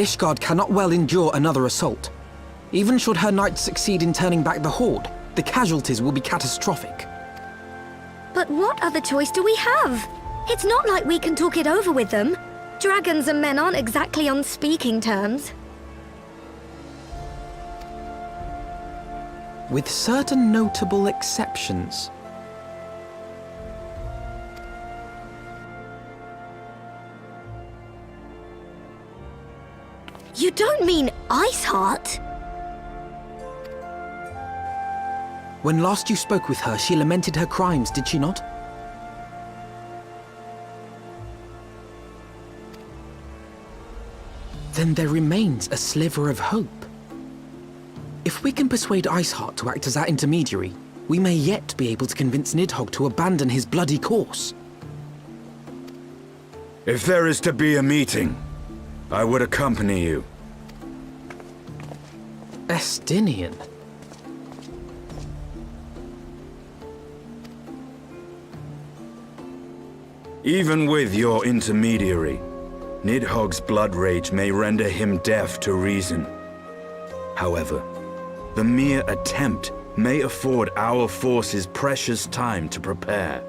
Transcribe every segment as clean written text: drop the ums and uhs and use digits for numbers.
Ishgard cannot well endure another assault. Even should her knights succeed in turning back the Horde, the casualties will be catastrophic. But what other choice do we have? It's not like we can talk it over with them. Dragons and men aren't exactly on speaking terms. With certain notable exceptions. You don't mean Iceheart? When last you spoke with her, she lamented her crimes, did she not? Then there remains a sliver of hope. If we can persuade Iceheart to act as our intermediary, we may yet be able to convince Nidhogg to abandon his bloody course. If there is to be a meeting, I would accompany you. Estinian. Even with your intermediary, Nidhogg's blood rage may render him deaf to reason. However, the mere attempt may afford our forces precious time to prepare.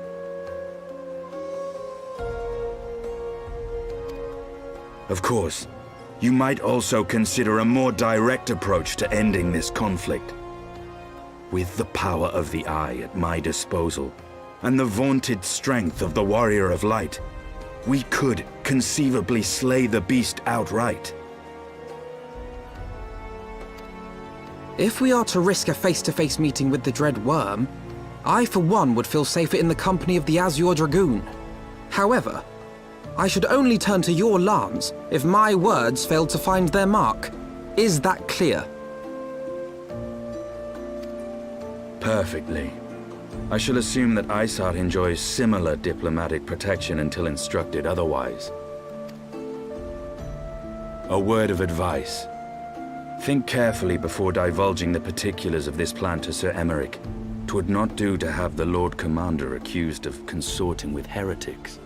Of course, you might also consider a more direct approach to ending this conflict. With the power of the Eye at my disposal, and the vaunted strength of the Warrior of Light, we could conceivably slay the beast outright. If we are to risk a face-to-face meeting with the Dread Worm, I for one would feel safer in the company of the Azure Dragoon. However, I should only turn to your lance if my words failed to find their mark. Is that clear? Perfectly. I shall assume that Iceheart enjoys similar diplomatic protection until instructed otherwise. A word of advice. Think carefully before divulging the particulars of this plan to Sir Emmerich. 'Twould not do to have the Lord Commander accused of consorting with heretics.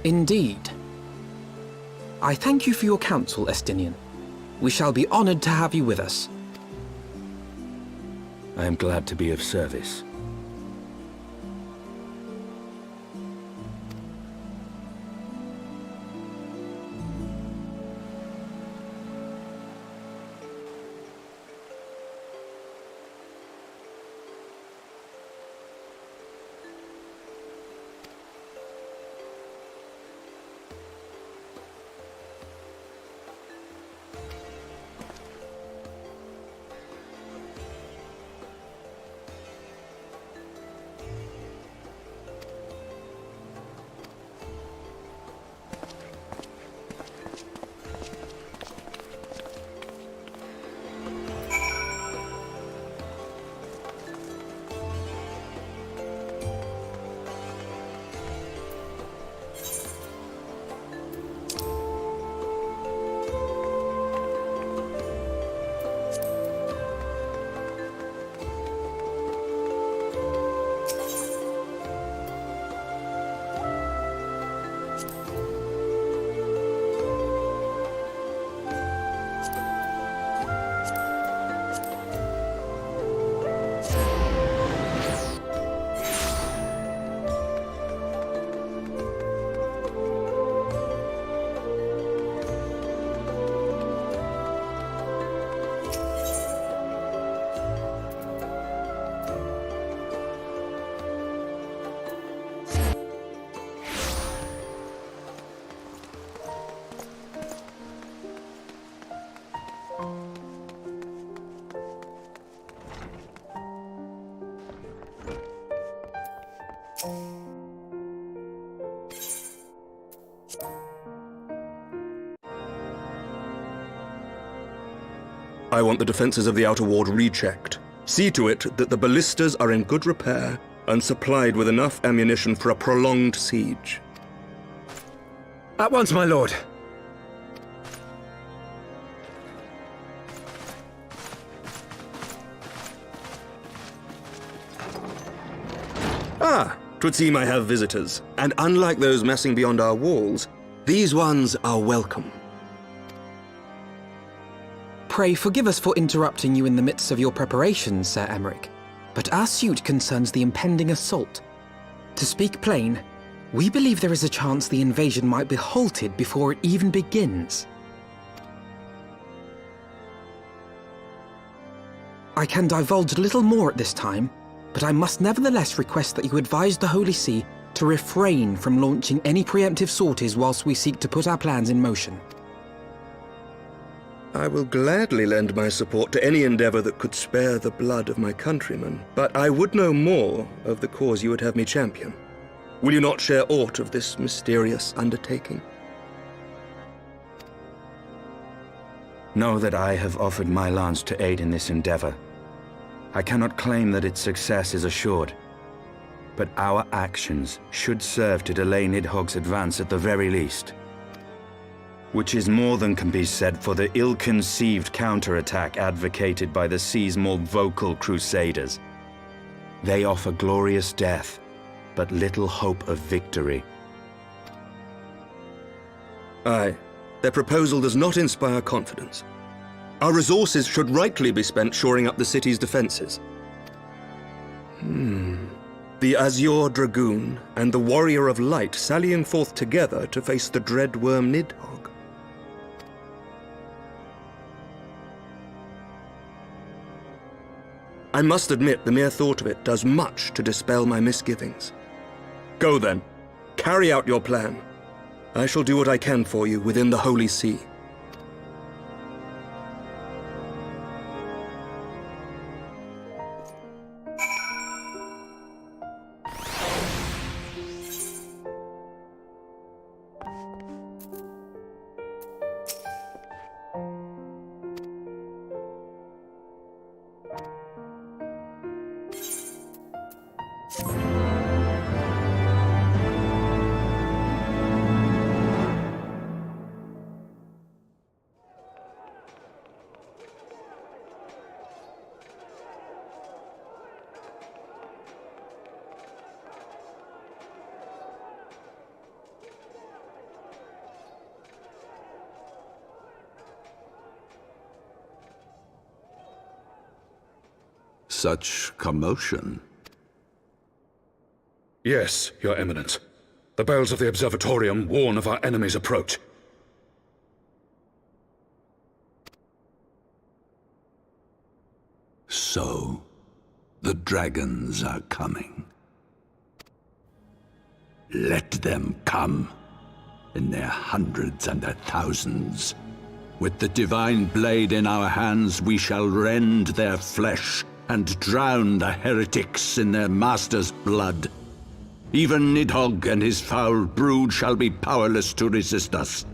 Indeed. I thank you for your counsel, Estinian. We shall be honored to have you with us. I am glad to be of service. I want the defenses of the Outer Ward rechecked. See to it that the ballistas are in good repair and supplied with enough ammunition for a prolonged siege. At once, my lord. Ah, 'twould seem I have visitors, and unlike those messing beyond our walls, these ones are welcome. Pray forgive us for interrupting you in the midst of your preparations, Sir Emmerich, but our suit concerns the impending assault. To speak plain, we believe there is a chance the invasion might be halted before it even begins. I can divulge little more at this time, but I must nevertheless request that you advise the Holy See to refrain from launching any preemptive sorties whilst we seek to put our plans in motion. I will gladly lend my support to any endeavor that could spare the blood of my countrymen, but I would know more of the cause you would have me champion. Will you not share aught of this mysterious undertaking? Know that I have offered my lance to aid in this endeavor. I cannot claim that its success is assured, but our actions should serve to delay Nidhogg's advance at the very least. Which is more than can be said for the ill-conceived counterattack advocated by the sea's more vocal crusaders. They offer glorious death, but little hope of victory. Aye, their proposal does not inspire confidence. Our resources should rightly be spent shoring up the city's defenses. The Azure Dragoon and the Warrior of Light sallying forth together to face the dread worm Nidhogg. I must admit the mere thought of it does much to dispel my misgivings. Go then, carry out your plan. I shall do what I can for you within the Holy See. Such commotion. Yes, Your Eminence. The bells of the Observatorium warn of our enemy's approach. So, the dragons are coming. Let them come, in their hundreds and their thousands. With the divine blade in our hands, we shall rend their flesh and drown the heretics in their master's blood. Even Nidhogg and his foul brood shall be powerless to resist us.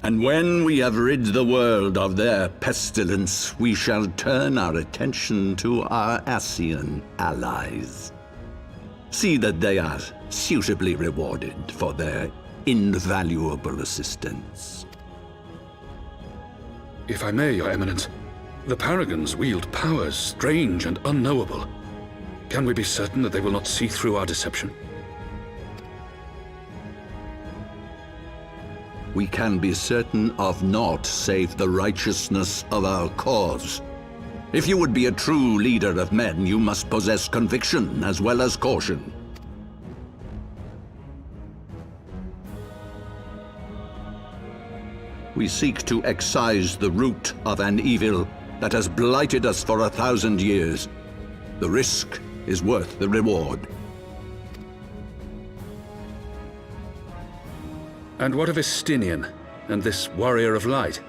And when we have rid the world of their pestilence, we shall turn our attention to our Ascian allies. See that they are suitably rewarded for their invaluable assistance. If I may, Your Eminence, the Paragons wield powers strange and unknowable. Can we be certain that they will not see through our deception? We can be certain of naught save the righteousness of our cause. If you would be a true leader of men, you must possess conviction as well as caution. We seek to excise the root of an evil that has blighted us for 1,000 years. The risk is worth the reward. And what of Estinian and this Warrior of Light?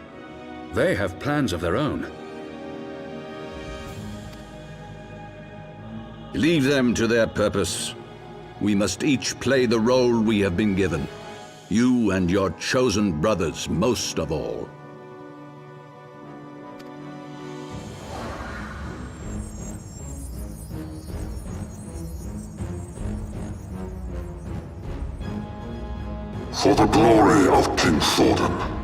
They have plans of their own. Leave them to their purpose. We must each play the role we have been given. You and your chosen brothers most of all. For the glory of King Thordan.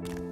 you